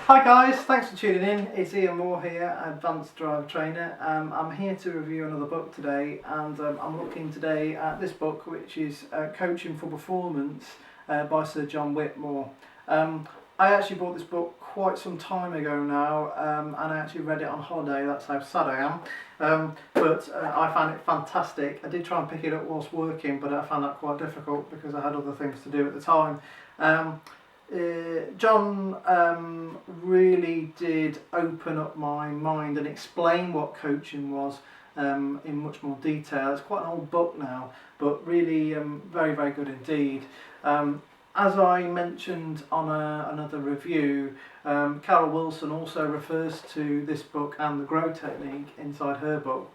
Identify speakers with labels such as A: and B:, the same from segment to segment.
A: Hi guys, thanks for tuning in. It's Iain Moore here, Advanced Drive Trainer. I'm here to review another book today, and I'm looking today at this book, which is Coaching for Performance by Sir John Whitmore. I actually bought this book quite some time ago now, and I actually read it on holiday. That's how sad I am. But I found it fantastic. I did try and pick it up whilst working, but I found that quite difficult because I had other things to do at the time. John really did open up my mind and explain what coaching was in much more detail. It's quite an old book now, but really very, very good indeed. As I mentioned on another review, Carol Wilson also refers to this book and the GROW technique inside her book.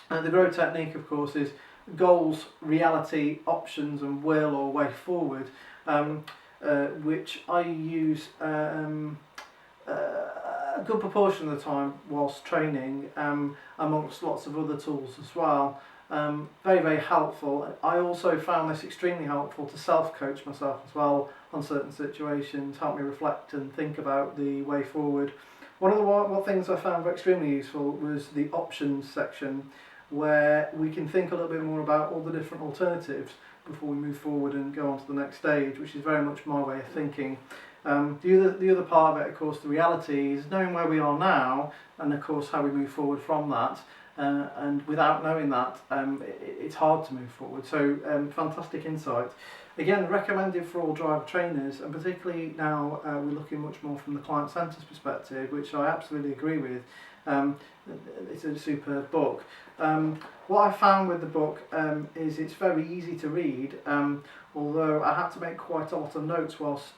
A: The GROW technique, of course, is goals, reality, options and will or way forward. Which I use a good proportion of the time whilst training, amongst lots of other tools as well. Very, very helpful. I also found this extremely helpful to self-coach myself as well on certain situations, help me reflect and think about the way forward. One of the things I found extremely useful was the options section, where we can think a little bit more about all the different alternatives before we move forward and go on to the next stage, which is very much my way of thinking. The other part of it, of course, the reality is knowing where we are now, and of course how we move forward from that. And without knowing that, it's hard to move forward. So fantastic insight. Again, recommended for all driver trainers, and particularly now we're looking much more from the client-centered perspective, which I absolutely agree with. It's a superb book. What I found with the book is it's very easy to read, although I had to make quite a lot of notes whilst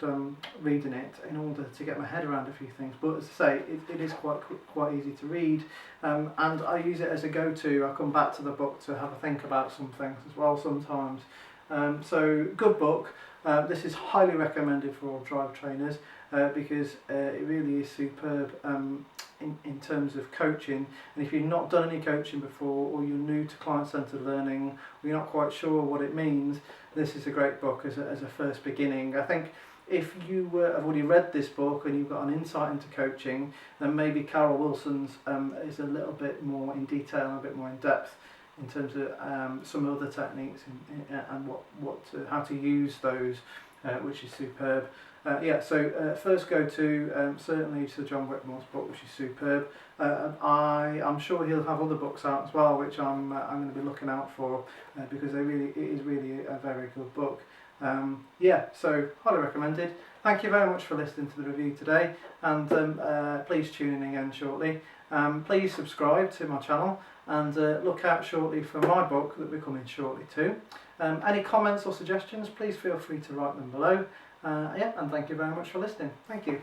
A: reading it in order to get my head around a few things. But as I say, it is quite easy to read, and I use it as a go-to. I come back to the book to have a think about some things as well sometimes. So good book. This is highly recommended for all driver trainers because it really is superb in terms of coaching. And if you've not done any coaching before, or you're new to client-centered learning, or you're not quite sure what it means, this is a great book as a first beginning. I think if you have already read this book and you've got an insight into coaching, then maybe Carol Wilson's is a little bit more in detail and a bit more in depth in terms of some other techniques and how to use those, which is superb. First go to certainly Sir John Whitmore's book, which is superb. I'm sure he'll have other books out as well, which I'm going to be looking out for because it is really a very good book. So highly recommended. Thank you very much for listening to the review today, and please tune in again shortly. Please subscribe to my channel and look out shortly for my book that will be coming shortly too. Any comments or suggestions, please feel free to write them below. And thank you very much for listening. Thank you.